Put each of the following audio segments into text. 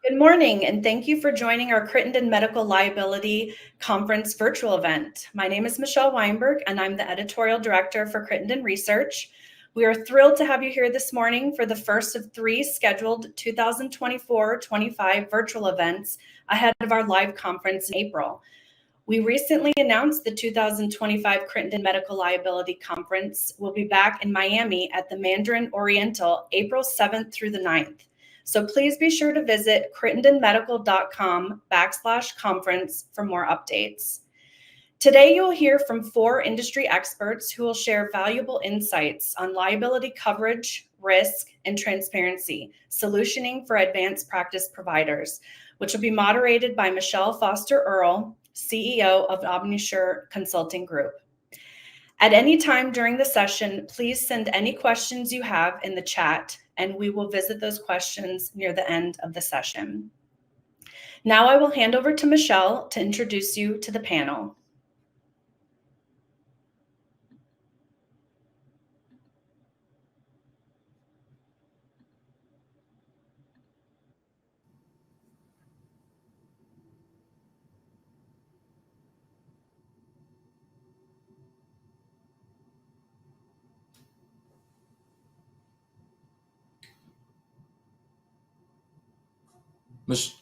Good morning, and thank you for joining our Crittenden Medical Liability Conference virtual event. My name is Michelle Weinberg, and I'm the Editorial Director for Crittenden Research. We are thrilled to have you here this morning for the first of 3 scheduled 2024-25 virtual events ahead of our live conference in April. We recently announced the 2025 Crittenden Medical Liability Conference will be back in Miami at the Mandarin Oriental April 7th through the 9th. So please be sure to visit crittendenmedical.com/conference for more updates. Today, you'll hear from 4 industry experts who will share valuable insights on liability coverage, risk, and transparency, solutioning for advanced practice providers, which will be moderated by Michelle Foster Earle, CEO of Omnisure Consulting Group. At any time during the session, please send any questions you have in the chat, and we will visit those questions near the end of the session. Now I will hand over to Michelle to introduce you to the panel.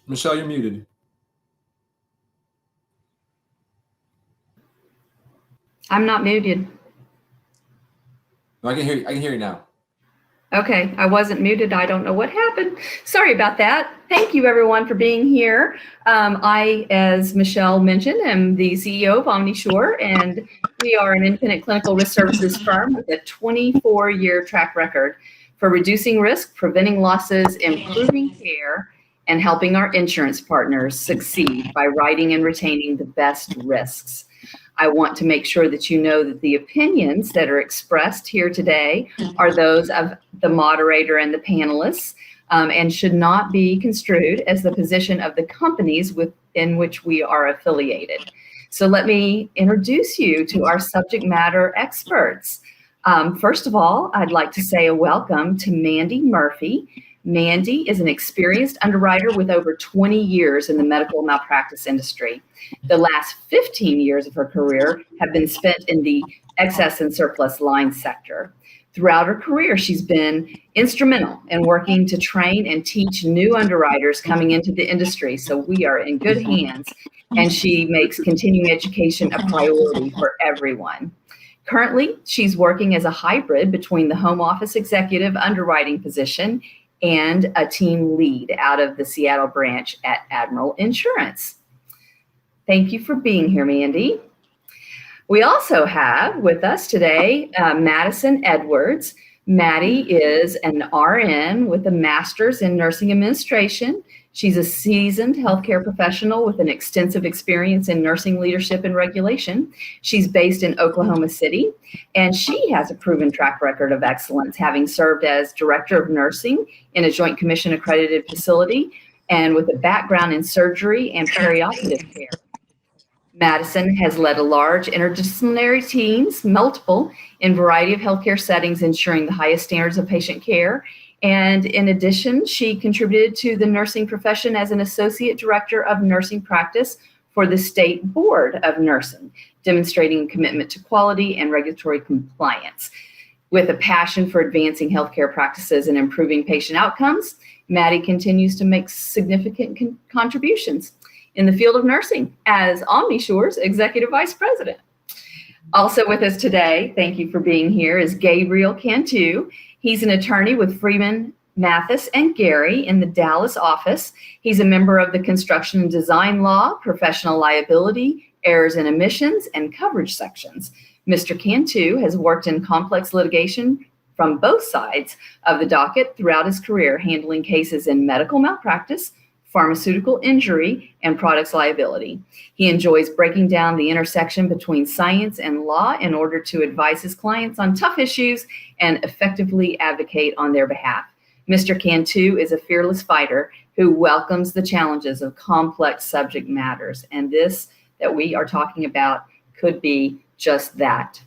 Michelle, you're muted. I'm not muted. No, I can hear you now. Okay, I wasn't muted. I don't know what happened. Sorry about that. Thank you everyone for being here. I, as Michelle mentioned, am the CEO of Omnisure, and we are an independent clinical risk services firm with a 24-year track record for reducing risk, preventing losses, improving care, and helping our insurance partners succeed by writing and retaining the best risks. I want to make sure that you know that the opinions that are expressed here today are those of the moderator and the panelists, and should not be construed as the position of the companies within which we are affiliated. So let me introduce you to our subject matter experts. First of all, I'd like to say a welcome to Mandy Murphy. Mandy is an experienced underwriter with over 20 years in the medical malpractice industry. The last 15 years of her career have been spent in the excess and surplus line sector. Throughout her career, she's been instrumental in working to train and teach new underwriters coming into the industry. So we are in good hands, and she makes continuing education a priority for everyone. Currently, she's working as a hybrid between the home office executive underwriting position and a team lead out of the Seattle branch at Admiral Insurance. Thank you for being here, Mandy. We also have with us today Madison Edwards. Maddie is an RN with a master's in nursing administration. She's a seasoned healthcare professional with an extensive experience in nursing leadership and regulation. She's based in Oklahoma City, and she has a proven track record of excellence, having served as director of nursing in a Joint Commission accredited facility and with a background in surgery and perioperative care. Madison has led a large interdisciplinary teams, multiple, in a variety of healthcare settings, ensuring the highest standards of patient care. And in addition, she contributed to the nursing profession as an associate director of nursing practice for the State Board of Nursing, demonstrating commitment to quality and regulatory compliance. With a passion for advancing healthcare practices and improving patient outcomes, Maddie continues to make significant contributions in the field of nursing as Omnisure's Executive Vice President. Also with us today, thank you for being here, is Gabriel Cantu. He's an attorney with Freeman, Mathis, and Gary in the Dallas office. He's a member of the Construction and Design Law, Professional Liability, Errors and Omissions, and Coverage sections. Mr. Cantu has worked in complex litigation from both sides of the docket throughout his career, handling cases in medical malpractice, pharmaceutical injury, and products liability. He enjoys breaking down the intersection between science and law in order to advise his clients on tough issues and effectively advocate on their behalf. Mr. Cantu is a fearless fighter who welcomes the challenges of complex subject matters, and this that we are talking about could be just that.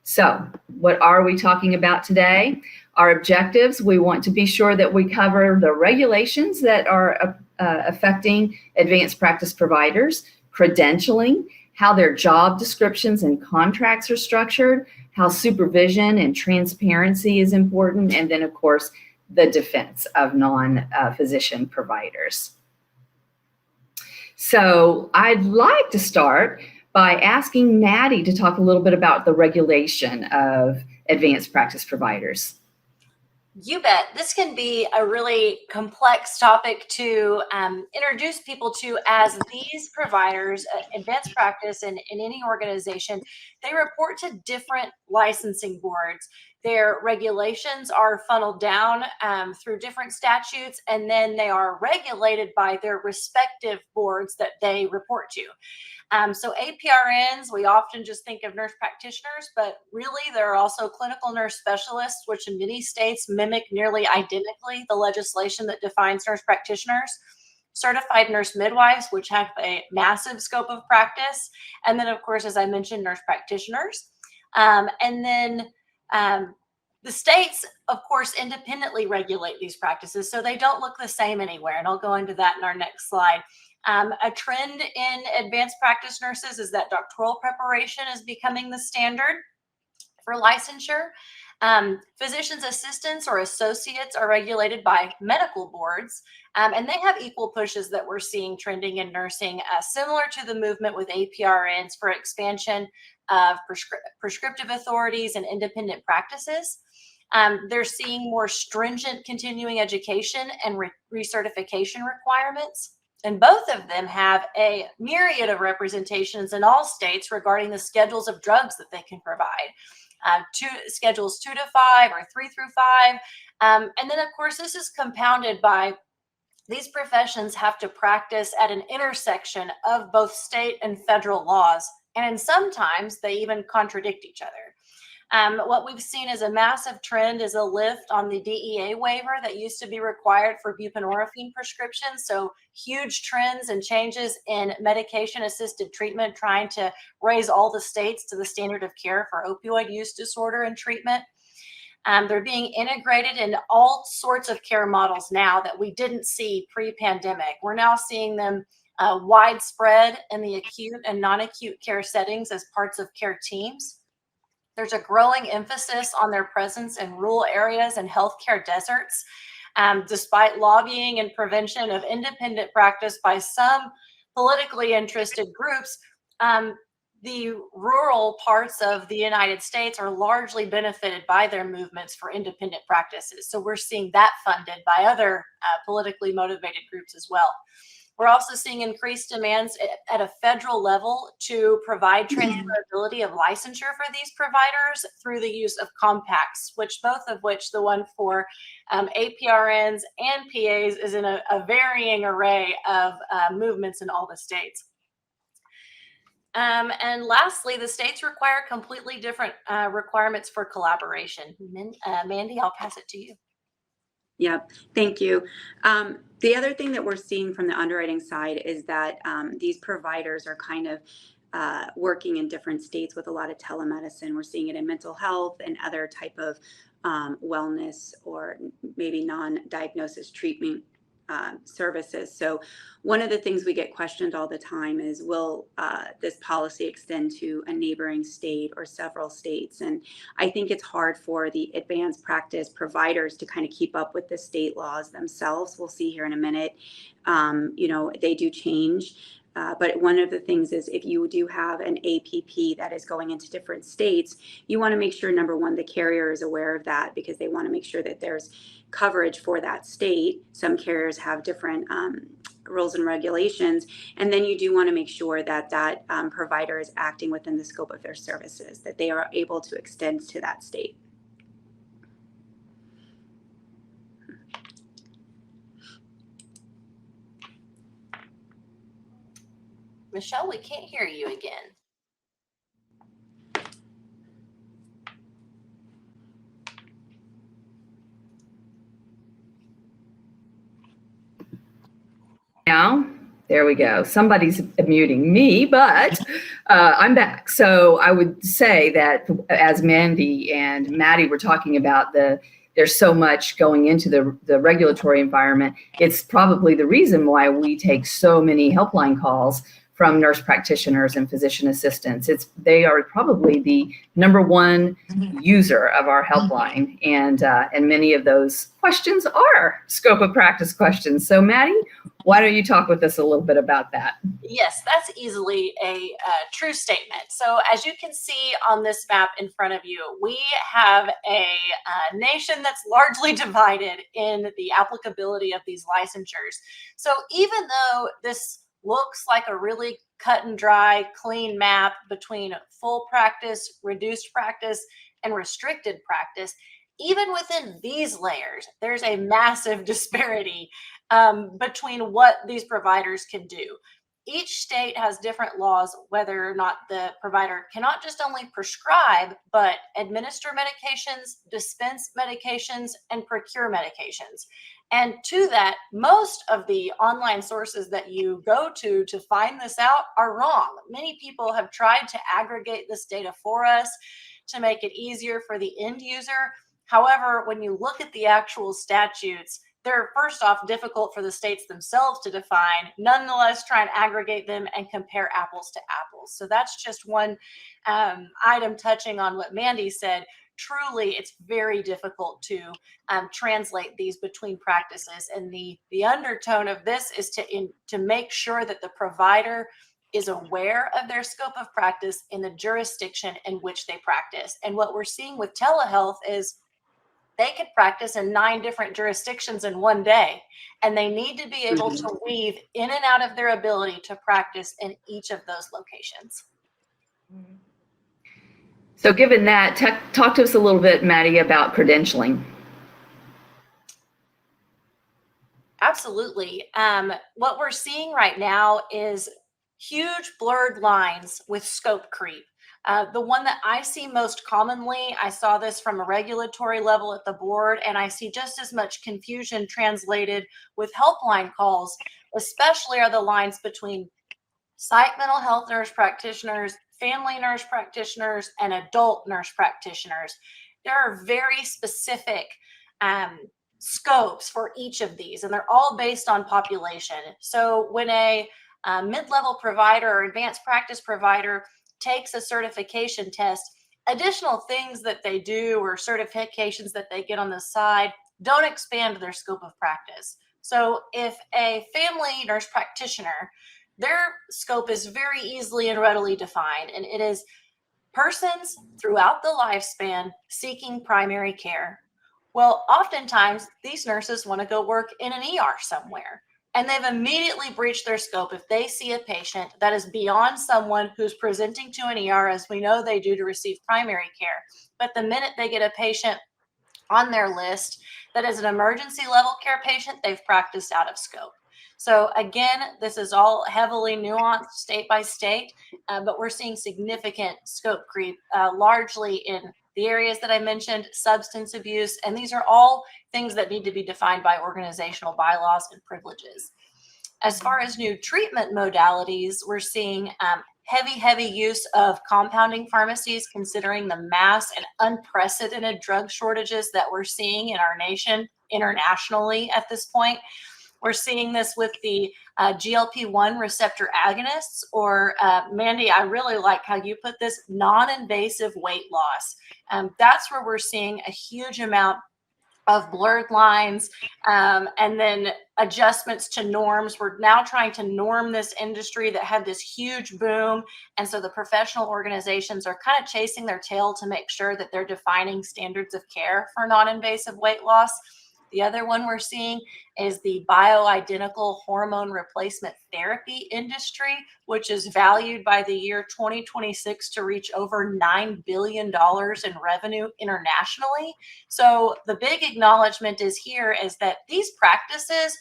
So, what are we talking about today? Our objectives: we want to be sure that we cover the regulations that are affecting advanced practice providers, credentialing, how their job descriptions and contracts are structured, how supervision and transparency is important, and then, of course, the defense of non-physician providers. So I'd like to start by asking Maddie to talk a little bit about the regulation of advanced practice providers. You bet. This can be a really complex topic to introduce people to, as these providers, advanced practice in any organization, they report to different licensing boards. Their regulations are funneled down through different statutes, and then they are regulated by their respective boards that they report to. So APRNs, we often just think of nurse practitioners, but really there are also clinical nurse specialists, which in many states mimic nearly identically the legislation that defines nurse practitioners, certified nurse midwives, which have a massive scope of practice, and then, of course, as I mentioned, nurse practitioners. And then the states, of course, independently regulate these practices, so they don't look the same anywhere, and I'll go into that in our next slide. A trend in advanced practice nurses is that doctoral preparation is becoming the standard for licensure. Physician's assistants or associates are regulated by medical boards, and they have equal pushes that we're seeing trending in nursing, similar to the movement with APRNs for expansion of prescriptive authorities and independent practices. They're seeing more stringent continuing education and recertification requirements. And both of them have a myriad of representations in all states regarding the schedules of drugs that they can provide. Schedules 2 to 5 or 3 through 5. And then, of course, this is compounded by these professions have to practice at an intersection of both state and federal laws. And sometimes they even contradict each other. What we've seen as a massive trend is a lift on the DEA waiver that used to be required for buprenorphine prescriptions. So huge trends and changes in medication-assisted treatment, trying to raise all the states to the standard of care for opioid use disorder and treatment. They're being integrated in all sorts of care models now that we didn't see pre-pandemic. We're now seeing them widespread in the acute and non-acute care settings as parts of care teams. There's a growing emphasis on their presence in rural areas and healthcare deserts, despite lobbying and prevention of independent practice by some politically interested groups. The rural parts of the United States are largely benefited by their movements for independent practices. So we're seeing that funded by other politically motivated groups as well. We're also seeing increased demands at a federal level to provide transferability of licensure for these providers through the use of compacts, both of which the one for APRNs and PAs is in a varying array of movements in all the states. And lastly, the states require completely different requirements for collaboration. Mandy, I'll pass it to you. Yep, thank you. The other thing that we're seeing from the underwriting side is that these providers are kind of working in different states with a lot of telemedicine. We're seeing it in mental health and other type of wellness or maybe non-diagnosis treatment services. So one of the things we get questioned all the time is, will this policy extend to a neighboring state or several states? And I think it's hard for the advanced practice providers to kind of keep up with the state laws themselves. We'll see here in a minute. They do change. But one of the things is, if you do have an APP that is going into different states, you want to make sure, number one, the carrier is aware of that, because they want to make sure that there's coverage for that state. Some carriers have different rules and regulations. And then you do want to make sure that that provider is acting within the scope of their services, that they are able to extend to that state. Michelle, we can't hear you again. Now, there we go. Somebody's muting me, but I'm back. So I would say that, as Mandy and Maddie were talking about the there's so much going into the regulatory environment. It's probably the reason why we take so many helpline calls from nurse practitioners and physician assistants. They are probably the number one user of our helpline, and many of those questions are scope of practice questions. So Maddie, why don't you talk with us a little bit about that? Yes, that's easily a true statement. So as you can see on this map in front of you, we have a nation that's largely divided in the applicability of these licensures. So even though this looks like a really cut and dry, clean map between full practice, reduced practice, and restricted practice, even within these layers, there's a massive disparity between what these providers can do. Each state has different laws, whether or not the provider cannot just only prescribe, but administer medications, dispense medications, and procure medications. And to that, most of the online sources that you go to find this out are wrong. Many people have tried to aggregate this data for us to make it easier for the end user. However, when you look at the actual statutes, they're first off difficult for the states themselves to define, nonetheless try and aggregate them and compare apples to apples. So that's just one item touching on what Mandy said. Truly, it's very difficult to translate these between practices. And the undertone of this is to make sure that the provider is aware of their scope of practice in the jurisdiction in which they practice. And what we're seeing with telehealth is they could practice in 9 different jurisdictions in one day, and they need to be able to weave in and out of their ability to practice in each of those locations. So given that, talk to us a little bit, Maddie, about credentialing. Absolutely. What we're seeing right now is huge blurred lines with scope creep. The one that I see most commonly, I saw this from a regulatory level at the board, and I see just as much confusion translated with helpline calls, especially are the lines between psych mental health nurse practitioners, family nurse practitioners, and adult nurse practitioners. There are very specific scopes for each of these, and they're all based on population. So when a mid-level provider or advanced practice provider takes a certification test, additional things that they do or certifications that they get on the side don't expand their scope of practice. So if a family nurse practitioner, their scope is very easily and readily defined, and it is persons throughout the lifespan seeking primary care. Well, oftentimes these nurses want to go work in an ER somewhere, and they've immediately breached their scope if they see a patient that is beyond someone who's presenting to an ER, as we know they do to receive primary care. But the minute they get a patient on their list that is an emergency level care patient, they've practiced out of scope. So again, this is all heavily nuanced state by state, but we're seeing significant scope creep, largely in the areas that I mentioned, substance abuse, and these are all things that need to be defined by organizational bylaws and privileges. As far as new treatment modalities, we're seeing heavy use of compounding pharmacies, considering the mass and unprecedented drug shortages that we're seeing in our nation internationally at this point. We're seeing this with the GLP-1 receptor agonists, or Mandy, I really like how you put this, non-invasive weight loss. That's where we're seeing a huge amount of blurred lines and then adjustments to norms. We're now trying to norm this industry that had this huge boom. And so the professional organizations are kind of chasing their tail to make sure that they're defining standards of care for non-invasive weight loss. The other one we're seeing is the bioidentical hormone replacement therapy industry, which is valued by the year 2026 to reach over $9 billion in revenue internationally. So the big acknowledgement is that these practices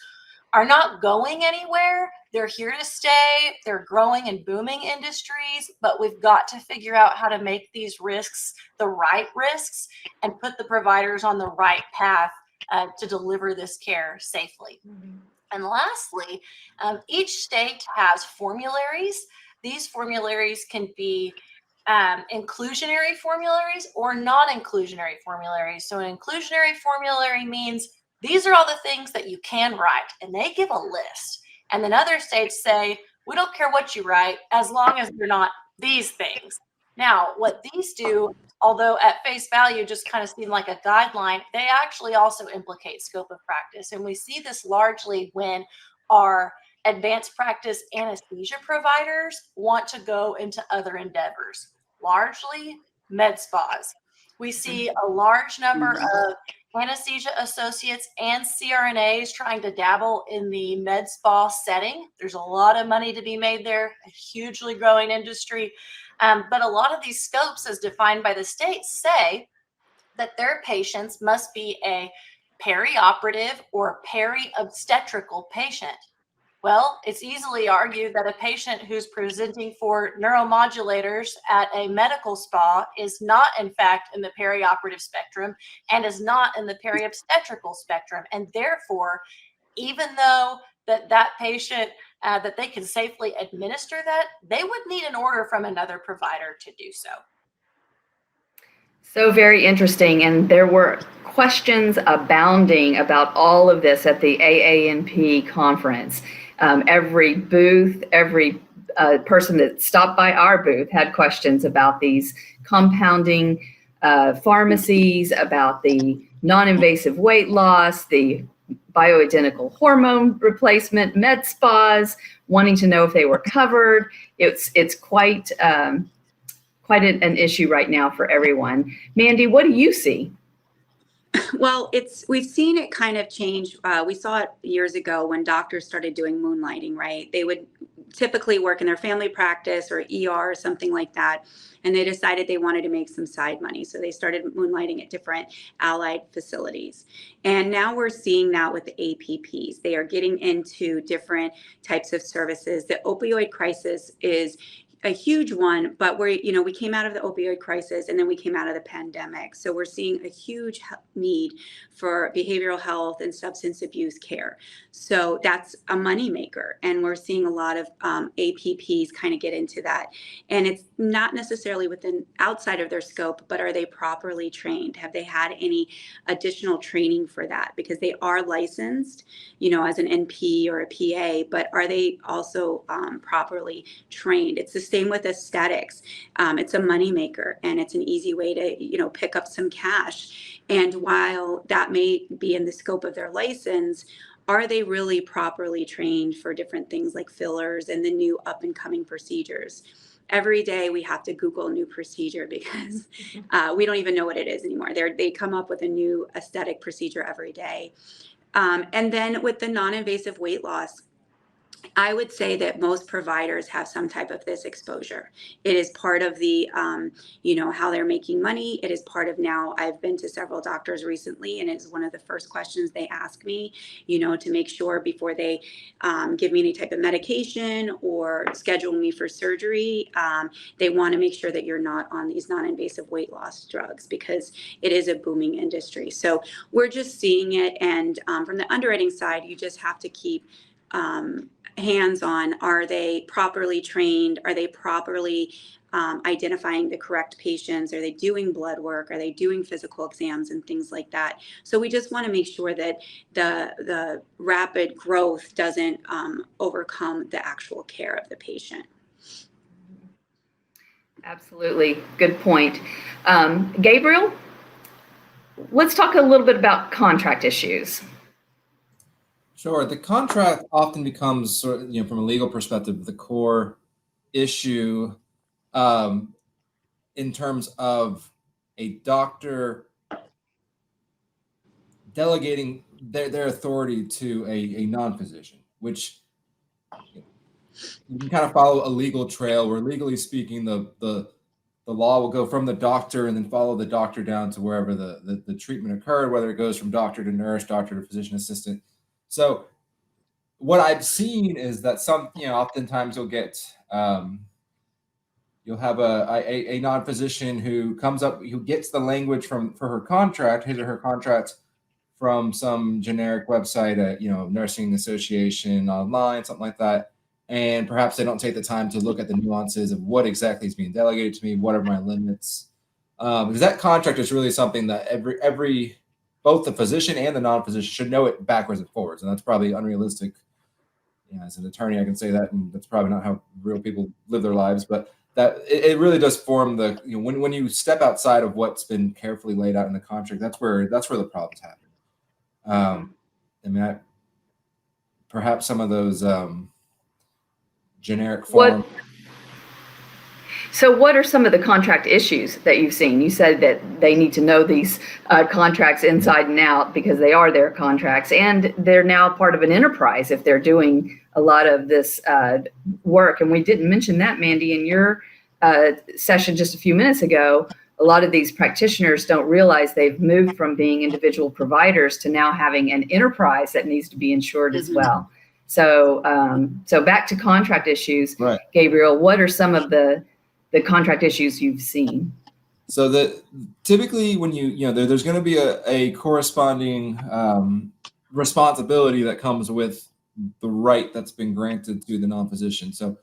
are not going anywhere. They're here to stay. They're growing and booming industries, but we've got to figure out how to make these risks the right risks and put the providers on the right path to deliver this care safely. Mm-hmm. And lastly, each state has formularies. These formularies can be inclusionary formularies or non-inclusionary formularies. So an inclusionary formulary means these are all the things that you can write, and they give a list. And then other states say, we don't care what you write as long as they're not these things. Now, what these do, although at face value just kind of seem like a guideline, they actually also implicate scope of practice. And we see this largely when our advanced practice anesthesia providers want to go into other endeavors, largely med spas. We see a large number of anesthesia associates and CRNAs trying to dabble in the med spa setting. There's a lot of money to be made there, a hugely growing industry. But a lot of these scopes, as defined by the states, say that their patients must be a perioperative or peri-obstetrical patient. Well, it's easily argued that a patient who's presenting for neuromodulators at a medical spa is not, in fact, in the perioperative spectrum and is not in the periobstetrical spectrum. And therefore, even though that patient, that they can safely administer that, they would need an order from another provider to do so. So very interesting. And there were questions abounding about all of this at the AANP conference. Every booth, every person that stopped by our booth had questions about these compounding pharmacies, about the non-invasive weight loss, the bioidentical hormone replacement, med spas, wanting to know if they were covered. It's quite an issue right now for everyone. Mandy, what do you see? Well, we've seen it kind of change. We saw it years ago when doctors started doing moonlighting, right? They would typically work in their family practice or ER or something like that. And they decided they wanted to make some side money. So they started moonlighting at different allied facilities. And now we're seeing that with the APPs. They are getting into different types of services. The opioid crisis is a huge one, but we came out of the opioid crisis and then we came out of the pandemic. So we're seeing a huge need for behavioral health and substance abuse care. So that's a moneymaker. And we're seeing a lot of APPs kind of get into that. And it's not necessarily outside of their scope, but are they properly trained? Have they had any additional training for that? Because they are licensed, as an NP or a PA, but are they also properly trained? It's the same with aesthetics. It's a moneymaker and it's an easy way to, pick up some cash. And while that may be in the scope of their license, are they really properly trained for different things like fillers and the new up and coming procedures? Every day we have to Google a new procedure because we don't even know what it is anymore. They come up with a new aesthetic procedure every day. And then with the non-invasive weight loss, I would say that most providers have some type of this exposure. It is part of the, how they're making money. It is part of now, I've been to several doctors recently, and it's one of the first questions they ask me, to make sure before they give me any type of medication or schedule me for surgery, they want to make sure that you're not on these non-invasive weight loss drugs because it is a booming industry. So we're just seeing it. And from the underwriting side, you just have to keep hands-on. Are they properly trained? Are they properly identifying the correct patients? Are they doing blood work? Are they doing physical exams and things like that? So we just want to make sure that the rapid growth doesn't overcome the actual care of the patient. Absolutely. Good point. Gabriel, let's talk a little bit about contract issues. Sure. The contract often becomes, from a legal perspective, the core issue in terms of a doctor delegating their authority to a non-physician, which you can kind of follow a legal trail where, legally speaking, the law will go from the doctor and then follow the doctor down to wherever the treatment occurred, whether it goes from doctor to nurse, doctor to physician assistant. So what I've seen is that oftentimes you'll get, you'll have a non-physician who comes up, who gets the language for her contract, his or her contract, from some generic website, nursing association online, something like that. and perhaps they don't take the time to look at the nuances of what exactly is being delegated to me, what are my limits, because that contract is really something that every both the physician and the non-physician should know it backwards and forwards, and that's probably unrealistic. As an attorney, I can say that, and that's probably not how real people live their lives, but that it really does form the, when you step outside of what's been carefully laid out in the contract, that's where the problems happen. I mean, perhaps some of those generic forms. So what are some of the contract issues that you've seen? You said that they need to know these contracts inside and out because they are their contracts, and they're now part of an enterprise if they're doing a lot of this work. And we didn't mention that, Mandy, in your session just a few minutes ago. A lot of these practitioners don't realize they've moved from being individual providers to now having an enterprise that needs to be insured as well. So, so back to contract issues, right. Gabriel, what are some of the contract issues you've seen? So that typically when there's going to be a corresponding responsibility that comes with the right that's been granted to the non-physician. So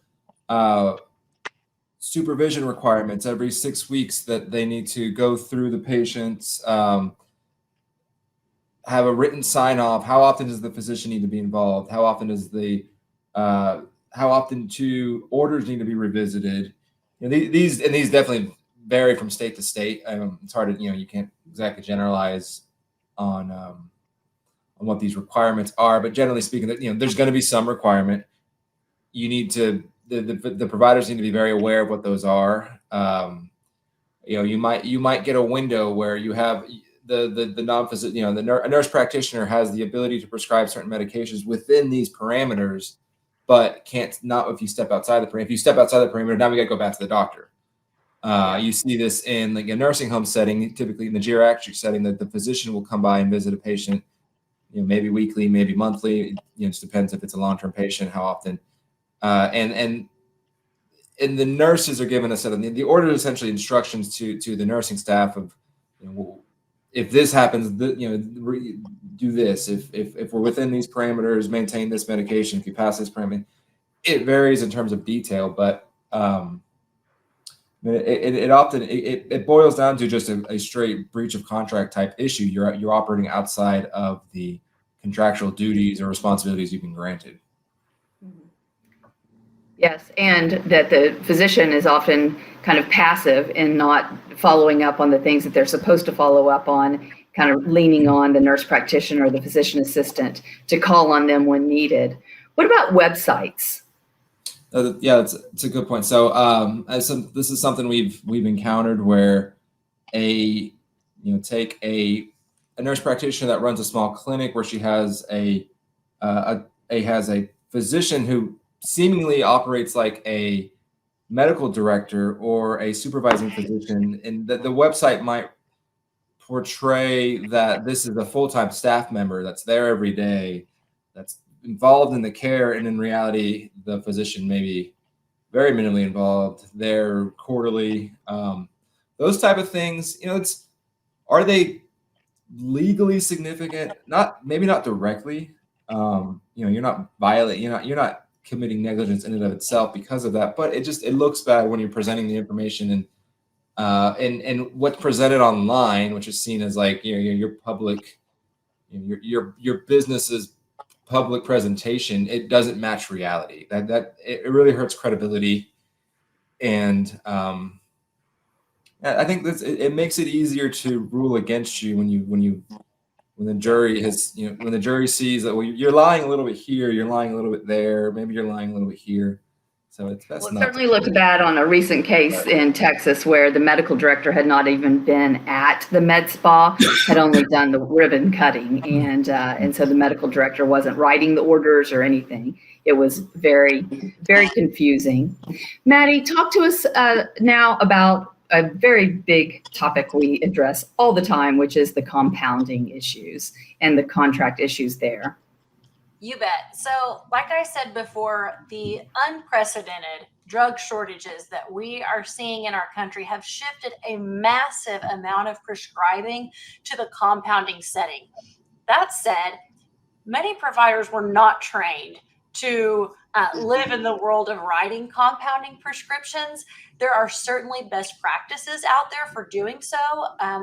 supervision requirements every 6 weeks that they need to go through the patients, have a written sign off. How often does the physician need to be involved? How often does how often do orders need to be revisited? These definitely vary from state to state. It's hard to, you can't exactly generalize on what these requirements are, but generally speaking, there's going to be some requirement. You need to, the providers need to be very aware of what those are. You might get a window where you have the non-physician, a nurse practitioner has the ability to prescribe certain medications within these parameters, but not if you step outside the perimeter. If you step outside the perimeter, now we got to go back to the doctor. You see this in like a nursing home setting, typically in the geriatric setting, that the physician will come by and visit a patient, maybe weekly, maybe monthly. It just depends if it's a long-term patient, how often. And the nurses are given a set of the order, essentially instructions to the nursing staff of, if this happens, do this. If we're within these parameters, maintain this medication. If you pass this parameter, it varies in terms of detail, but it often boils down to just a straight breach of contract type issue. You're operating outside of the contractual duties or responsibilities you've been granted. Yes, and that the physician is often kind of passive in not following up on the things that they're supposed to follow up on, kind of leaning on the nurse practitioner or the physician assistant to call on them when needed. What about websites? Yeah, it's a good point. So this is something we've encountered where take a nurse practitioner that runs a small clinic where she has a physician who seemingly operates like a medical director or a supervising physician, and the website might portray that this is a full-time staff member that's there every day, that's involved in the care, and in reality, the physician may be very minimally involved. They're quarterly, those type of things. Are they legally significant? Maybe not directly. You're not violating. You're not committing negligence in and of itself because of that, but it looks bad when you're presenting the information and what's presented online, which is seen as like your public, your business's public presentation. It doesn't match reality. That it really hurts credibility, and I think it makes it easier to rule against you when the jury has, when the jury sees that, well, you're lying a little bit here, you're lying a little bit there, maybe you're lying a little bit here. So it certainly looked bad on a recent case in Texas where the medical director had not even been at the med spa, had only done the ribbon cutting, and so the medical director wasn't writing the orders or anything. It was very, very confusing. Maddie, talk to us now about a very big topic we address all the time, which is the compounding issues and the contract issues there. You bet. So like I said before, the unprecedented drug shortages that we are seeing in our country have shifted a massive amount of prescribing to the compounding setting. That said, many providers were not trained to live in the world of writing compounding prescriptions. There are certainly best practices out there for doing so,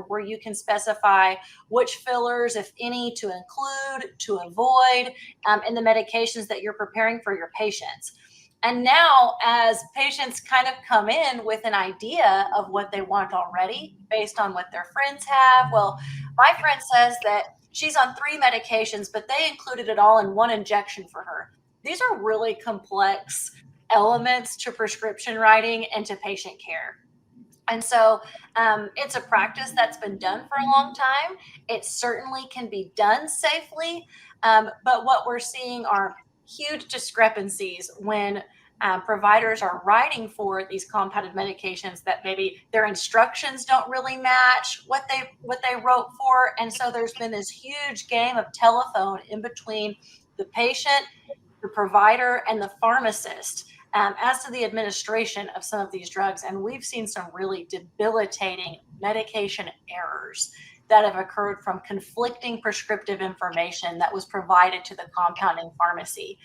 where you can specify which fillers, if any, to include, to avoid, in the medications that you're preparing for your patients. And now, as patients kind of come in with an idea of what they want already based on what their friends have, well, my friend says that she's on 3 medications, but they included it all in 1 injection for her. These are really complex elements to prescription writing and to patient care. And so it's a practice that's been done for a long time. It certainly can be done safely, but what we're seeing are huge discrepancies when providers are writing for these compounded medications that maybe their instructions don't really match what they wrote for. And so there's been this huge game of telephone in between the patient, the provider, and the pharmacist as to the administration of some of these drugs. And we've seen some really debilitating medication errors that have occurred from conflicting prescriptive information that was provided to the compounding pharmacy,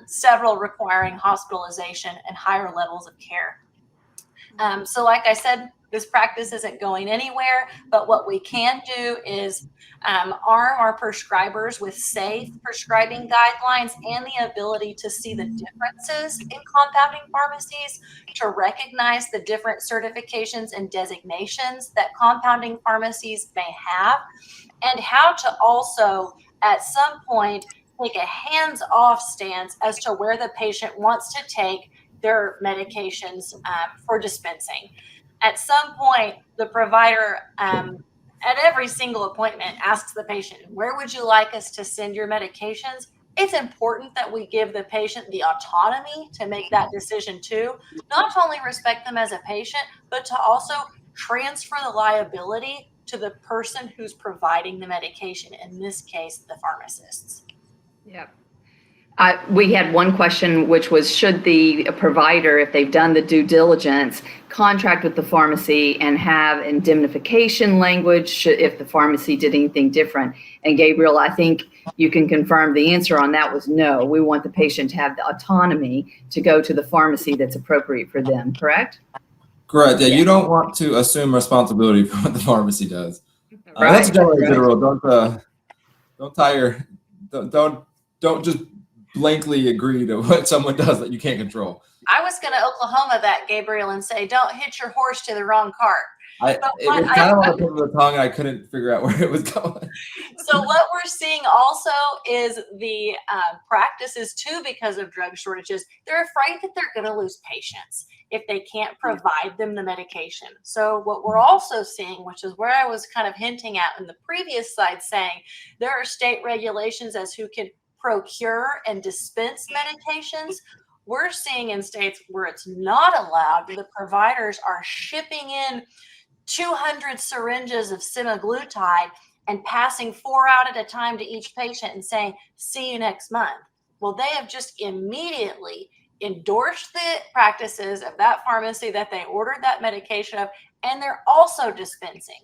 several requiring hospitalization and higher levels of care. So like I said, this practice isn't going anywhere, but what we can do is arm our prescribers with safe prescribing guidelines and the ability to see the differences in compounding pharmacies, to recognize the different certifications and designations that compounding pharmacies may have, and how to also, at some point, take a hands-off stance as to where the patient wants to take their medications for dispensing. At some point, the provider at every single appointment asks the patient, where would you like us to send your medications? It's important that we give the patient the autonomy to make that decision too, not to only respect them as a patient, but to also transfer the liability to the person who's providing the medication, in this case, the pharmacists. Yep. We had one question, which was, should the provider, if they've done the due diligence, contract with the pharmacy and have indemnification language if the pharmacy did anything different? And Gabriel, I think you can confirm the answer on that was no. We want the patient to have the autonomy to go to the pharmacy that's appropriate for them, correct? Correct. Yeah, you don't want to assume responsibility for what the pharmacy does. Right. That's a general rule. Don't just blankly agree to what someone does that you can't control. I was going to Oklahoma that, Gabriel, and say, don't hitch your horse to the wrong cart. It was kind of on the tip of the tongue, and I couldn't figure out where it was going. So what we're seeing also is the practices too, because of drug shortages. They're afraid that they're going to lose patients if they can't provide them the medication. So what we're also seeing, which is where I was kind of hinting at in the previous slide, saying there are state regulations as who can procure and dispense medications. We're seeing in states where it's not allowed, the providers are shipping in 200 syringes of semaglutide and passing 4 out at a time to each patient and saying, see you next month. Well, they have just immediately endorsed the practices of that pharmacy that they ordered that medication of, and they're also dispensing.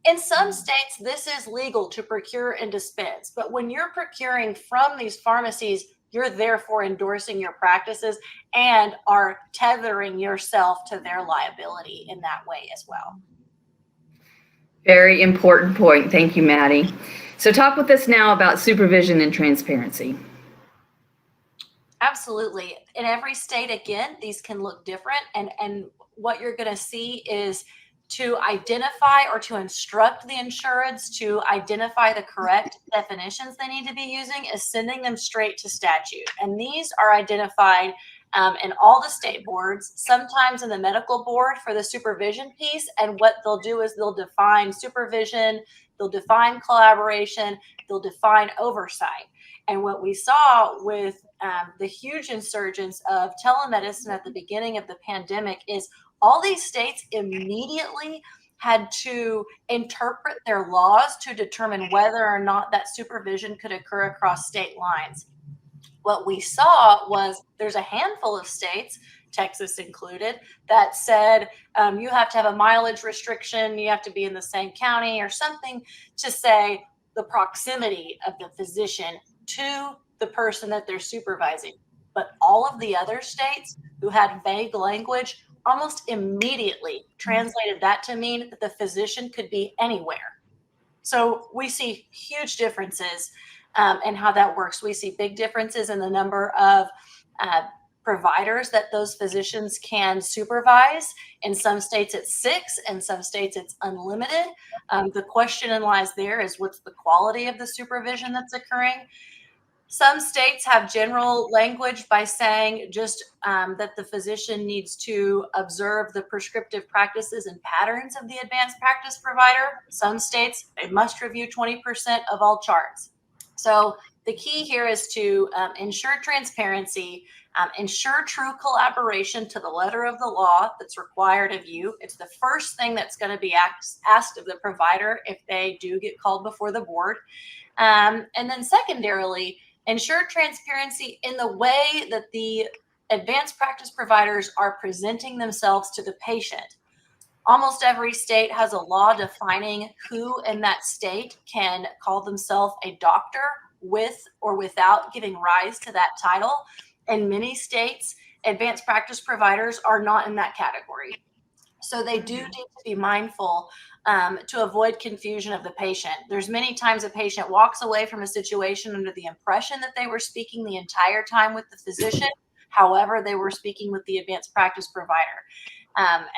In some states, this is legal to procure and dispense, but when you're procuring from these pharmacies, you're therefore endorsing your practices and are tethering yourself to their liability in that way as well. Very important point. Thank you, Maddie. So talk with us now about supervision and transparency. Absolutely. In every state, again, these can look different. And what you're going to see is to identify or to instruct the insureds to identify the correct definitions they need to be using is sending them straight to statute. And these are identified in all the state boards, sometimes in the medical board for the supervision piece. And what they'll do is they'll define supervision, they'll define collaboration, they'll define oversight. And what we saw with the huge insurgence of telemedicine at the beginning of the pandemic is all these states immediately had to interpret their laws to determine whether or not that supervision could occur across state lines. What we saw was there's a handful of states, Texas included, that said you have to have a mileage restriction, you have to be in the same county or something to say the proximity of the physician to the person that they're supervising. But all of the other states who had vague language almost immediately translated that to mean that the physician could be anywhere. So we see huge differences in how that works. We see big differences in the number of providers that those physicians can supervise. In some states it's 6, in some states it's unlimited. The question lies there is what's the quality of the supervision that's occurring? Some states have general language by saying just that the physician needs to observe the prescriptive practices and patterns of the advanced practice provider. Some states, they must review 20% of all charts. So the key here is to ensure transparency, ensure true collaboration to the letter of the law that's required of you. It's the first thing that's going to be asked of the provider if they do get called before the board. And then secondarily, ensure transparency in the way that the advanced practice providers are presenting themselves to the patient. Almost every state has a law defining who in that state can call themselves a doctor with or without giving rise to that title. In many states, advanced practice providers are not in that category. So they do need to be mindful to avoid confusion of the patient. There's many times a patient walks away from a situation under the impression that they were speaking the entire time with the physician. However, they were speaking with the advanced practice provider.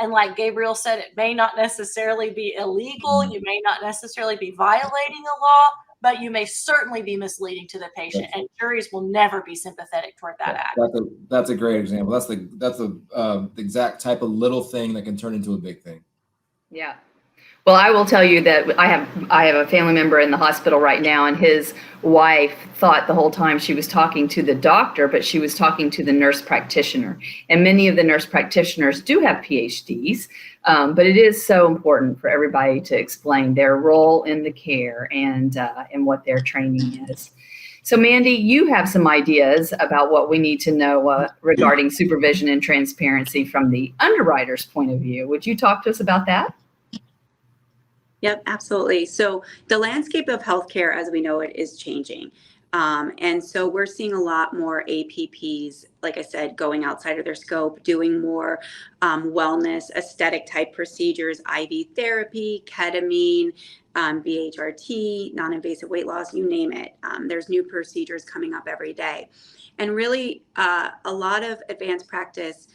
And like Gabriel said, it may not necessarily be illegal. You may not necessarily be violating a law, but you may certainly be misleading to the patient, and juries will never be sympathetic toward that act. That's a great example. That's the exact type of little thing that can turn into a big thing. Yeah. Well, I will tell you that I have a family member in the hospital right now, and his wife thought the whole time she was talking to the doctor, but she was talking to the nurse practitioner. And many of the nurse practitioners do have PhDs, but it is so important for everybody to explain their role in the care and what their training is. So, Mandy, you have some ideas about what we need to know regarding supervision and transparency from the underwriter's point of view. Would you talk to us about that? Yep, absolutely. So the landscape of healthcare as we know it is changing. And so we're seeing a lot more APPs, like I said, going outside of their scope, doing more wellness, aesthetic type procedures, IV therapy, ketamine, BHRT, non-invasive weight loss, you name it. There's new procedures coming up every day. And really a lot of advanced practice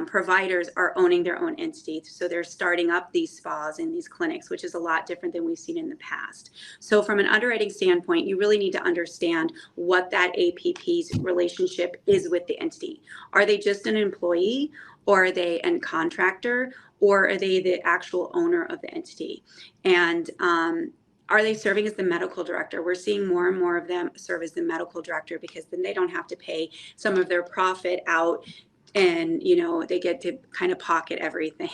providers are owning their own entities. So they're starting up these spas and these clinics, which is a lot different than we've seen in the past. So from an underwriting standpoint, you really need to understand what that APP's relationship is with the entity. Are they just an employee, or are they a contractor, or are they the actual owner of the entity? And are they serving as the medical director? We're seeing more and more of them serve as the medical director, because then they don't have to pay some of their profit out, and they get to kind of pocket everything.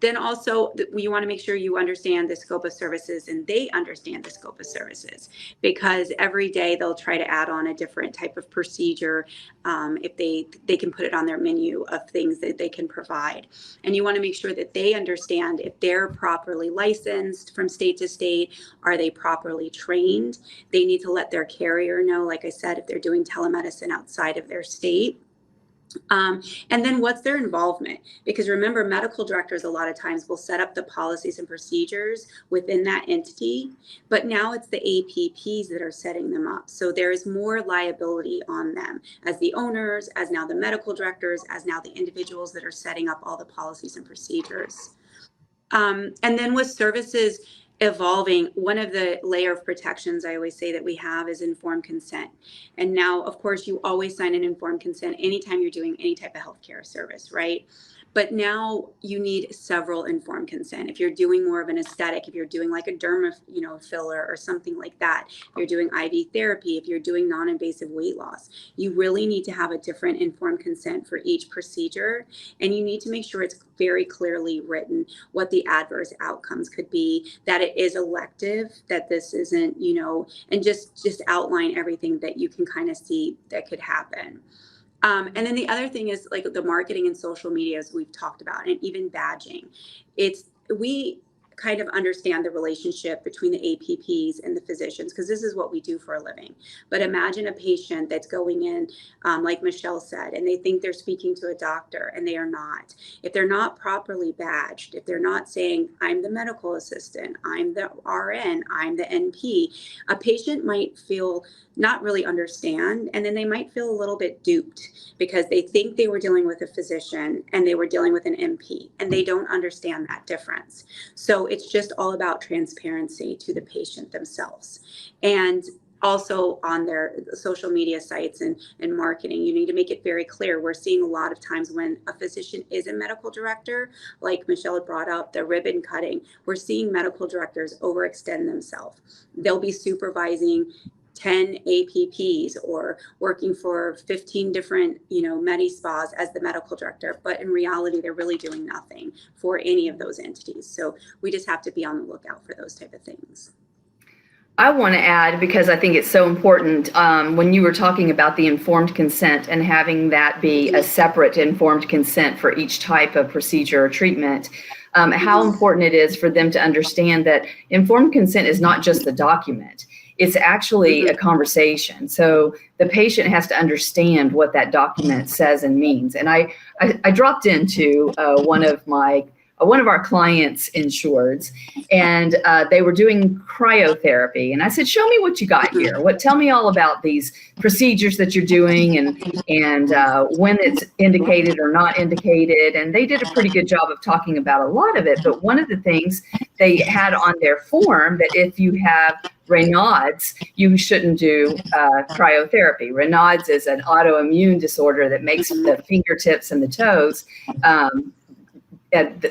Then also you want to make sure you understand the scope of services and they understand the scope of services, because every day they'll try to add on a different type of procedure if they can put it on their menu of things that they can provide. And you want to make sure that they understand if they're properly licensed from state to state. Are they properly trained? They need to let their carrier know, like I said, if they're doing telemedicine outside of their state. And then what's their involvement? Because remember, medical directors a lot of times will set up the policies and procedures within that entity, but now it's the APPs that are setting them up. So there's more liability on them as the owners, as now the medical directors, as now the individuals that are setting up all the policies and procedures. And then with services evolving, one of the layer of protections I always say that we have is informed consent. And now, of course, you always sign an informed consent anytime you're doing any type of healthcare service, right? But now you need several informed consent. If you're doing more of an aesthetic, if you're doing like a derma, filler or something like that, if you're doing IV therapy, if you're doing non-invasive weight loss, you really need to have a different informed consent for each procedure. And you need to make sure it's very clearly written what the adverse outcomes could be, that it is elective, that this isn't, and just outline everything that you can kind of see that could happen. And then the other thing is like the marketing and social media, as we've talked about, and even badging. kind of understand the relationship between the APPs and the physicians, because this is what we do for a living. But imagine a patient that's going in, like Michelle said, and they think they're speaking to a doctor and they are not. If they're not properly badged, if they're not saying, I'm the medical assistant, I'm the RN, I'm the NP, a patient might feel not really understand, and then they might feel a little bit duped because they think they were dealing with a physician and they were dealing with an NP, and they don't understand that difference. So it's just all about transparency to the patient themselves. And also on their social media sites and marketing, you need to make it very clear. We're seeing a lot of times when a physician is a medical director, like Michelle had brought up, the ribbon cutting, we're seeing medical directors overextend themselves. They'll be supervising 10 APPs or working for 15 different, medi spas as the medical director, but in reality, they're really doing nothing for any of those entities. So we just have to be on the lookout for those type of things. I want to add, because I think it's so important, when you were talking about the informed consent and having that be a separate informed consent for each type of procedure or treatment, how important it is for them to understand that informed consent is not just the document. It's actually a conversation. So the patient has to understand what that document says and means. And I dropped into one of our clients' insureds, and they were doing cryotherapy. And I said, show me what you got here. Tell me all about these procedures that you're doing and when it's indicated or not indicated. And they did a pretty good job of talking about a lot of it. But one of the things they had on their form, that if you have Raynaud's, you shouldn't do cryotherapy. Raynaud's is an autoimmune disorder that makes the fingertips and the toes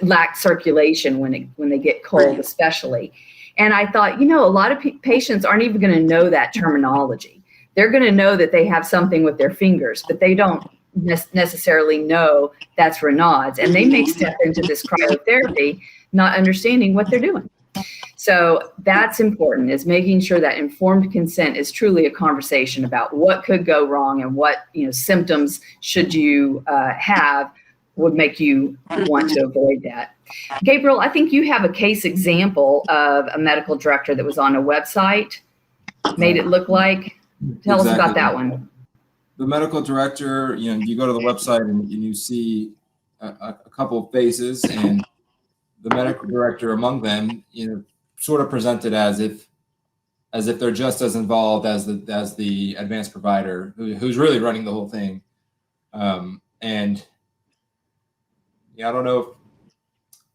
lack circulation when they get cold, especially. And I thought, a lot of patients aren't even going to know that terminology. They're going to know that they have something with their fingers, but they don't necessarily know that's Raynaud's. And they may step into this cryotherapy not understanding what they're doing. So that's important, is making sure that informed consent is truly a conversation about what could go wrong and what symptoms should you have would make you want to avoid that. Gabriel, I think you have a case example of a medical director that was on a website, made it look like. Tell us about that one. The medical director, you go to the website and you see a couple of faces, and the medical director among them, sort of presented as if they're just as involved as the advanced provider who's really running the whole thing. And I don't know if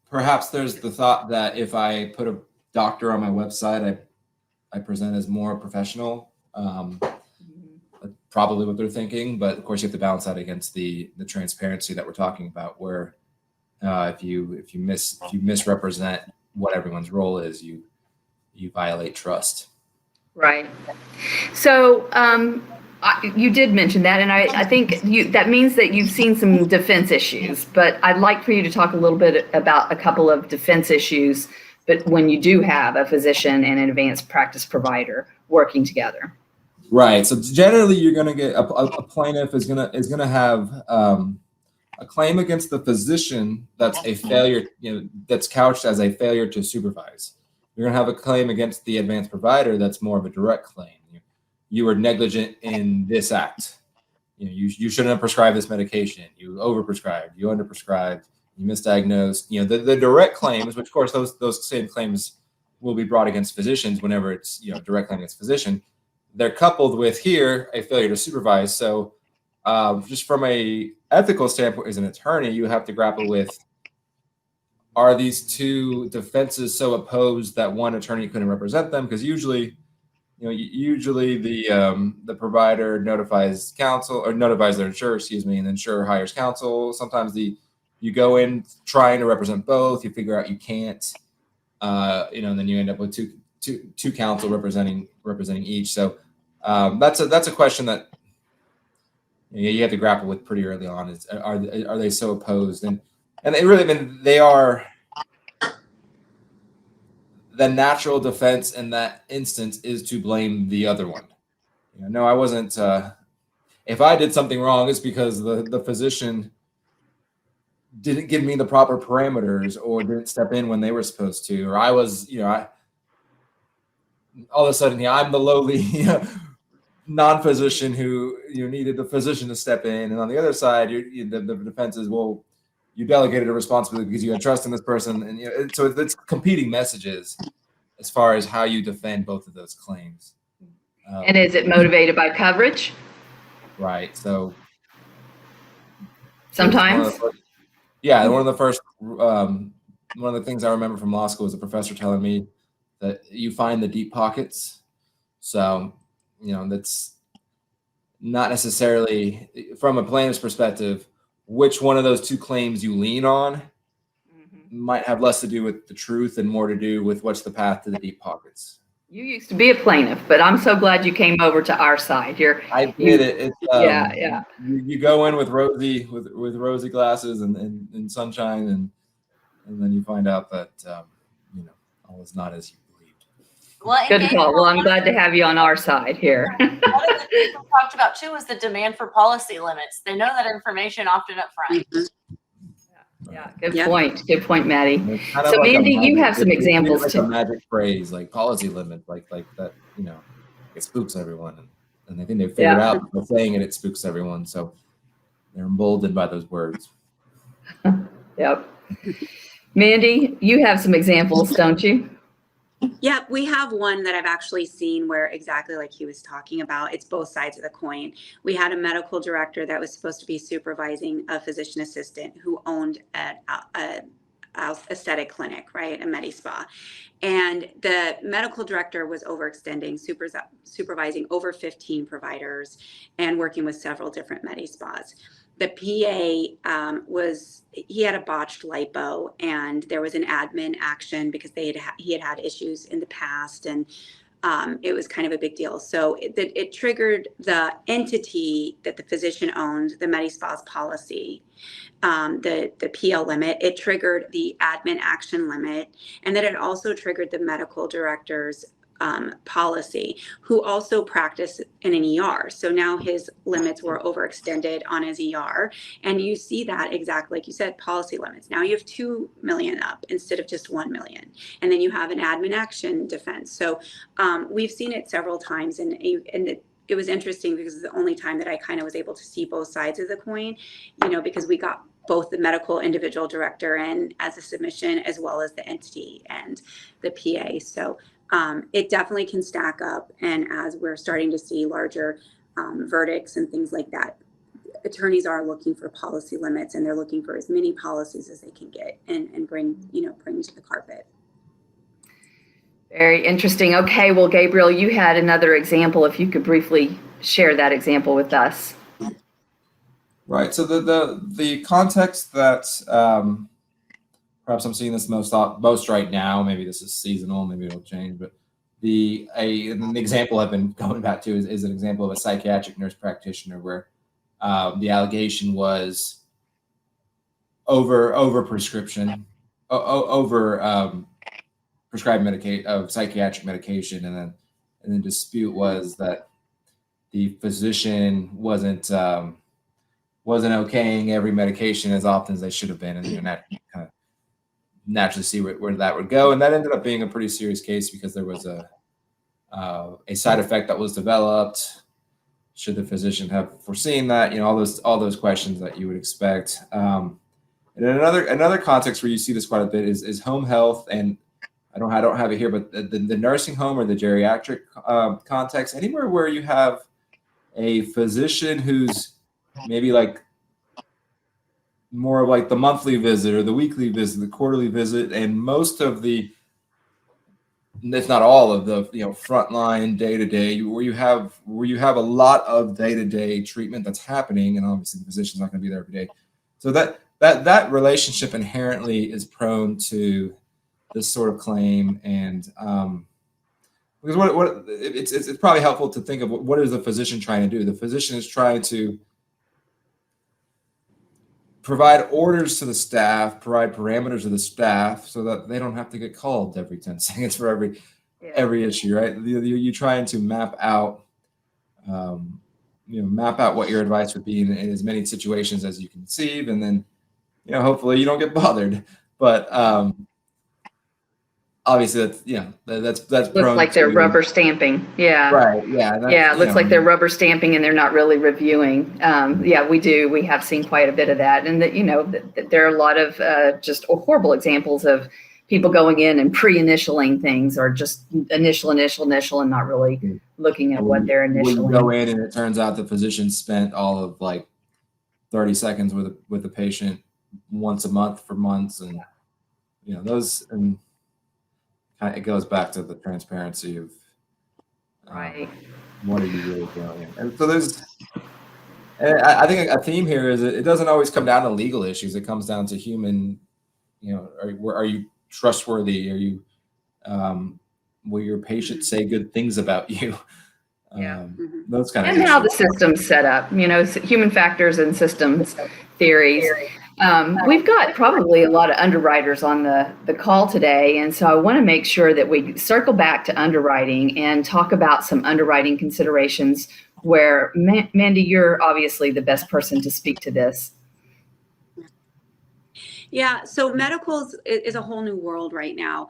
perhaps there's the thought that if I put a doctor on my website, I present as more professional. Probably what they're thinking, but of course you have to balance that against the transparency that we're talking about, where if you misrepresent what everyone's role is, you violate trust. Right. So you did mention that, and I think that means that you've seen some defense issues, but I'd like for you to talk a little bit about a couple of defense issues, but when you do have a physician and an advanced practice provider working together. Right. So generally, you're going to get a plaintiff is going to have a claim against the physician that's a failure, that's couched as a failure to supervise. You're going to have a claim against the advanced provider that's more of a direct claim. You were negligent in this act. You shouldn't have prescribed this medication. You overprescribed. You underprescribed. You misdiagnosed. The direct claims, which of course those same claims will be brought against physicians whenever it's direct claim against physician. They're coupled with here a failure to supervise. So just from a ethical standpoint, as an attorney, you have to grapple with: are these two defenses so opposed that one attorney couldn't represent them? Because usually the provider notifies counsel, or notifies their insurer, and the insurer hires counsel. Sometimes you go in trying to represent both, you figure out you can't, and then you end up with two counsel representing each. So that's a question that you have to grapple with pretty early on. Are they so opposed? And they really, they are. The natural defense in that instance is to blame the other one. No, I wasn't. If I did something wrong, it's because the physician didn't give me the proper parameters or didn't step in when they were supposed to, or I was, all of a sudden, I'm the lowly non-physician who needed the physician to step in. And on the other side, the defense is, well, you delegated a responsibility because you had trust in this person. And so it's competing messages as far as how you defend both of those claims. And is it motivated by coverage? Right. So sometimes. One of the things I remember from law school is a professor telling me that you find the deep pockets. So, that's not necessarily from a plaintiff's perspective, which one of those two claims you lean on might have less to do with the truth and more to do with what's the path to the deep pockets. You used to be a plaintiff, but I'm so glad you came over to our side. I did it. Yeah. You go in with rosy glasses and sunshine, and then you find out that all is not as you believed. Well, good call. Well, I'm glad to have you on our side here. One of the things we talked about too is the demand for policy limits. They know that information often up front. Yeah, good point. Good point, Maddie. So, like Mandy, you have some examples like too. A magic phrase like policy limit, like that. It spooks everyone, and I think they figured out by saying it spooks everyone. So they're emboldened by those words. Yep. Mandy, you have some examples, don't you? Yeah, we have one that I've actually seen where exactly like he was talking about, it's both sides of the coin. We had a medical director that was supposed to be supervising a physician assistant who owned a aesthetic clinic, right? A med spa. And the medical director was overextending, supervising over 15 providers and working with several different med spas. The PA he had a botched lipo, and there was an admin action because he had issues in the past, and it was kind of a big deal. So it triggered the entity that the physician owned, the MediSpa's policy, the PL limit. It triggered the admin action limit, and then it also triggered the medical director's policy, who also practiced in an ER. So now his limits were overextended on his ER. And you see that exactly like you said, policy limits. Now you have 2 million up instead of just 1 million. And then you have an admin action defense. So we've seen it several times, and it was interesting because it's the only time that I kind of was able to see both sides of the coin, because we got both the medical individual director in as a submission, as well as the entity and the PA. So it definitely can stack up. And as we're starting to see larger verdicts and things like that, attorneys are looking for policy limits, and they're looking for as many policies as they can get and bring to the carpet. Very interesting. Okay, well, Gabriel, you had another example. If you could briefly share that example with us. Right. So the context that perhaps I'm seeing this most right now, maybe this is seasonal, maybe it'll change, but an example I've been going back to is an example of a psychiatric nurse practitioner where the allegation was over prescription, prescribed psychiatric medication, and the dispute was that the physician wasn't okaying every medication as often as they should have been, and that kind of naturally see where that would go. And that ended up being a pretty serious case because there was a side effect that was developed. Should the physician have foreseen that? All those questions that you would expect. And another context where you see this quite a bit is home health, and I don't have it here, but the nursing home or the geriatric context, anywhere where you have a physician who's maybe like more of like the monthly visit or the weekly visit, the quarterly visit, and most of the, if not all of the, frontline day-to-day, where you have a lot of day-to-day treatment that's happening, and obviously the physician's not going to be there every day. So that relationship inherently is prone to this sort of claim, and because it's probably helpful to think of what is the physician trying to do. The physician is trying to provide orders to the staff, provide parameters to the staff so that they don't have to get called every 10 seconds for every issue, right? You're trying to map out what your advice would be in as many situations as you conceive, and then hopefully you don't get bothered. But obviously that's Looks prone like they're to, rubber stamping. Yeah. right. Yeah. Yeah, it looks like they're rubber stamping and they're not really reviewing. Yeah, we have seen quite a bit of that. And that there are a lot of just horrible examples of people going in and pre-initialing things, or just initial and not really looking at what they're When you initialing. go in and it turns out the physician spent all of like 30 seconds with the patient once a month for months, and those, and kind of, it goes back to the transparency of Right. what are you really doing. And so I think a theme here is it doesn't always come down to legal issues. It comes down to human, are you trustworthy? Are you, will your patient say good things about you? Yeah. Those kind of And how the issues. system's set up, human factors and systems theories. We've got probably a lot of underwriters on the call today. And so I want to make sure that we circle back to underwriting and talk about some underwriting considerations where, Mandy, you're obviously the best person to speak to this. Yeah, so medical is a whole new world right now.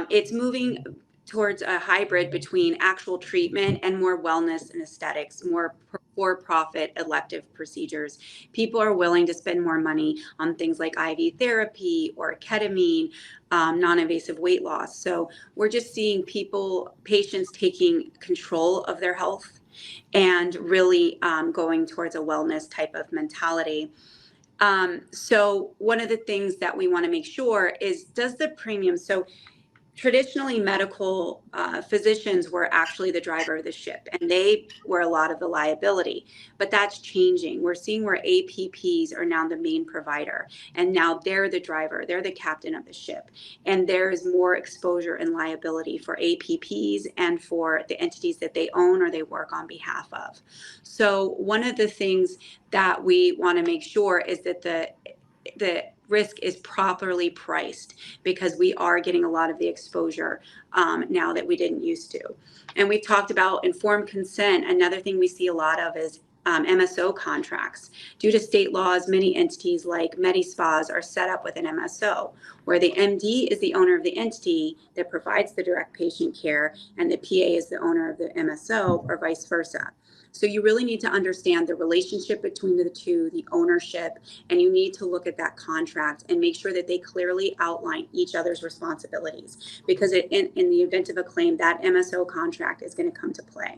It's moving towards a hybrid between actual treatment and more wellness and aesthetics, more for-profit elective procedures. People are willing to spend more money on things like IV therapy or ketamine, non-invasive weight loss. So we're just seeing patients taking control of their health and really going towards a wellness type of mentality. So one of the things that we want to make sure is, does the premium, so traditionally medical physicians were actually the driver of the ship, and they were a lot of the liability, but that's changing. We're seeing where APPs are now the main provider, and now they're the driver, they're the captain of the ship, and there is more exposure and liability for APPs and for the entities that they own or they work on behalf of. So one of the things that we want to make sure is that the risk is properly priced, because we are getting a lot of the exposure now that we didn't used to. And we've talked about informed consent. Another thing we see a lot of is MSO contracts. Due to state laws, many entities like Medi-Spas are set up with an MSO, where the MD is the owner of the entity that provides the direct patient care, and the PA is the owner of the MSO, or vice versa. So you really need to understand the relationship between the two, the ownership, and you need to look at that contract and make sure that they clearly outline each other's responsibilities, because in the event of a claim, that MSO contract is going to come to play.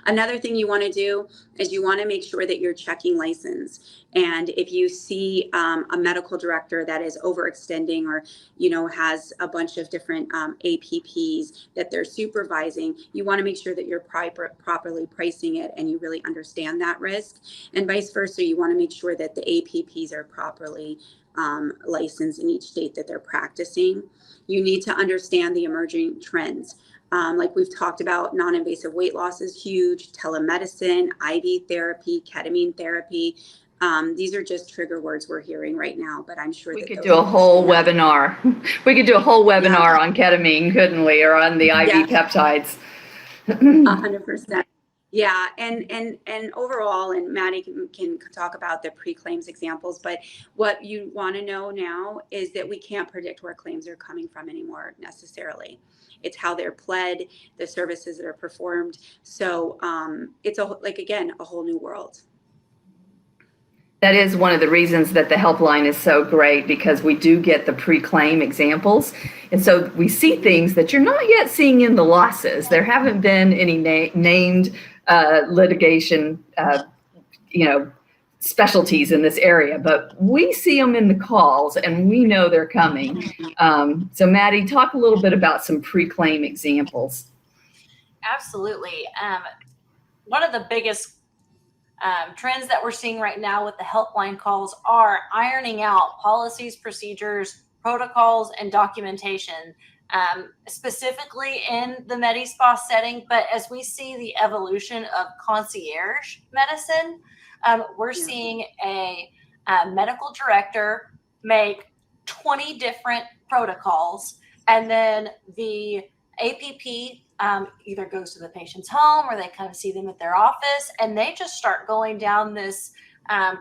Another thing you want to do is you want to make sure that you're checking license. And if you see a medical director that is overextending, or has a bunch of different APPs that they're supervising, you want to make sure that you're properly pricing it and you really understand that risk. And vice versa, you want to make sure that the APPs are properly licensed in each state that they're practicing. You need to understand the emerging trends. Like we've talked about, non-invasive weight loss is huge, telemedicine, IV therapy, ketamine therapy. These are just trigger words we're hearing right now, but I'm sure We that could do a whole webinar. We could do a whole webinar on ketamine, couldn't we? Or on the IV peptides. 100%. Yeah, and overall, and Maddie can talk about the pre-claims examples, but what you want to know now is that we can't predict where claims are coming from anymore necessarily. It's how they're pled, the services that are performed. So it's a whole new world. That is one of the reasons that the helpline is so great, because we do get the pre-claim examples. And so we see things that you're not yet seeing in the losses. There haven't been any named litigation, specialties in this area, but we see them in the calls and we know they're coming. So Maddie, talk a little bit about some pre-claim examples. Absolutely. One of the biggest trends that we're seeing right now with the helpline calls are ironing out policies, procedures, protocols, and documentation, specifically in the Medi-Spa setting. But as we see the evolution of concierge medicine, we're seeing a medical director make 20 different protocols, and then the APP either goes to the patient's home or they come see them at their office, and they just start going down this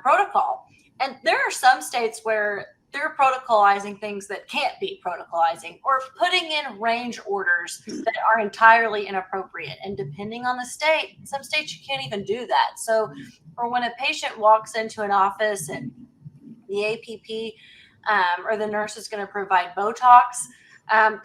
protocol. And there are some states where they're protocolizing things that can't be protocolizing, or putting in range orders that are entirely inappropriate. And depending on the state, some states you can't even do that. So, or when a patient walks into an office and the APP or the nurse is going to provide Botox,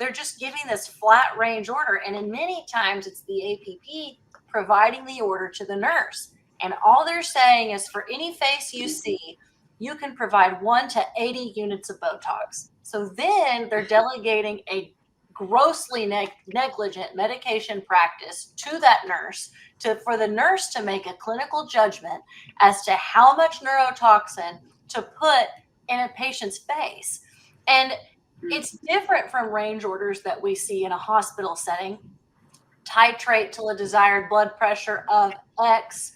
they're just giving this flat range order. And in many times it's the APP providing the order to the nurse. And all they're saying is, for any face you see, you can provide 1 to 80 units of Botox. So then they're delegating a grossly negligent medication practice to that nurse, for the nurse to make a clinical judgment as to how much neurotoxin to put in a patient's face. And it's different from range orders that we see in a hospital setting. Titrate to a desired blood pressure of X,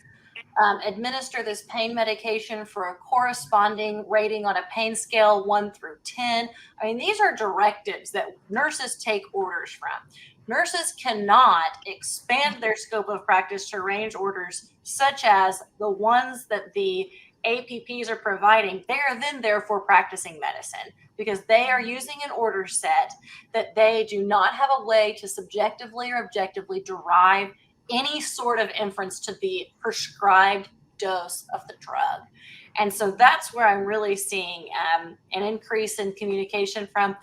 administer this pain medication for a corresponding rating on a pain scale 1 through 10. I mean, these are directives that nurses take orders from. Nurses cannot expand their scope of practice to range orders such as the ones that the APPs are providing. They are then therefore practicing medicine, because they are using an order set that they do not have a way to subjectively or objectively derive any sort of inference to the prescribed dose of the drug. And so that's where I'm really seeing an increase in communication from.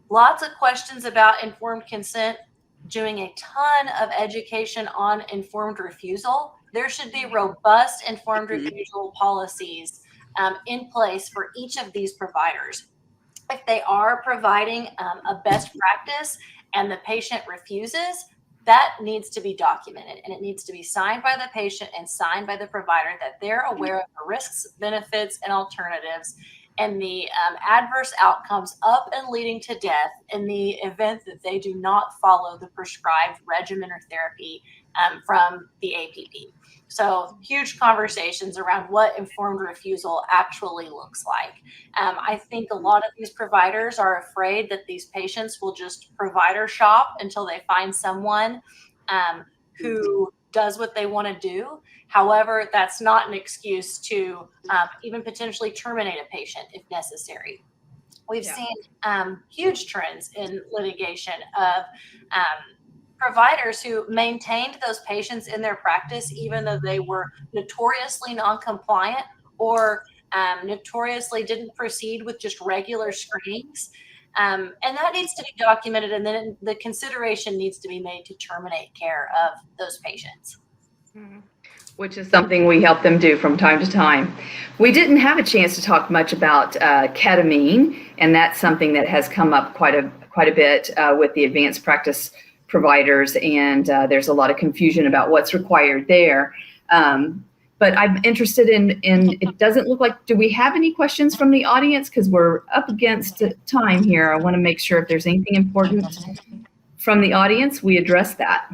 Lots of questions about informed consent, doing a ton of education on informed refusal. There should be robust informed refusal policies in place for each of these providers. If they are providing a best practice and the patient refuses, that needs to be documented, and it needs to be signed by the patient and signed by the provider that they're aware of the risks, benefits, and alternatives, and the adverse outcomes up and leading to death in the event that they do not follow the prescribed regimen or therapy from the APP. So huge conversations around what informed refusal actually looks like. I think a lot of these providers are afraid that these patients will just provider shop until they find someone who does what they want to do. However, that's not an excuse to even potentially terminate a patient if necessary. We've seen huge trends in litigation of providers who maintained those patients in their practice, even though they were notoriously non-compliant or notoriously didn't proceed with just regular screenings. And that needs to be documented, and then the consideration needs to be made to terminate care of those patients. Which is something we help them do from time to time. We didn't have a chance to talk much about ketamine, and that's something that has come up quite a bit with the advanced practice providers, and there's a lot of confusion about what's required there. But I'm interested in, it doesn't look like, do we have any questions from the audience? Because we're up against time here. I want to make sure if there's anything important from the audience, we address that.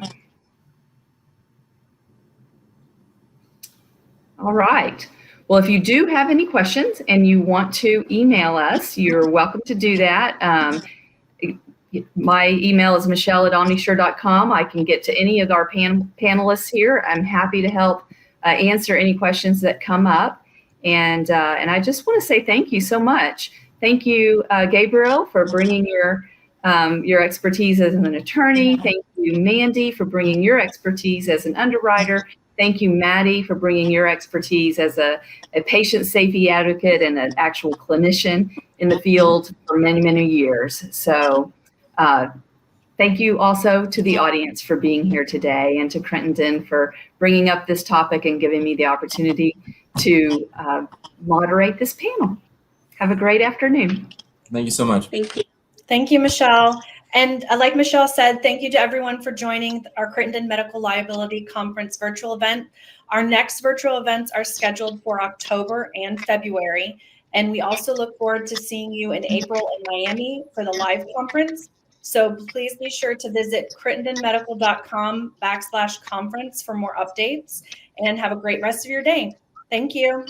All right. Well, if you do have any questions and you want to email us, you're welcome to do that. My email is michelle@omnisure.com. I can get to any of our panelists here. I'm happy to help answer any questions that come up. And I just want to say thank you so much. Thank you, Gabriel, for bringing your expertise as an attorney. Thank you, Mandy, for bringing your expertise as an underwriter. Thank you, Maddie, for bringing your expertise as a patient safety advocate and an actual clinician in the field for many, many years. So thank you also to the audience for being here today, and to Crittenden for bringing up this topic and giving me the opportunity to moderate this panel. Have a great afternoon. Thank you so much. Thank you. Thank you, Michelle. And like Michelle said, thank you to everyone for joining our Crittenden Medical Liability Conference virtual event. Our next virtual events are scheduled for October and February. And we also look forward to seeing you in April in Miami for the live conference. So please be sure to visit crittendenmedical.com/conference for more updates, and have a great rest of your day. Thank you.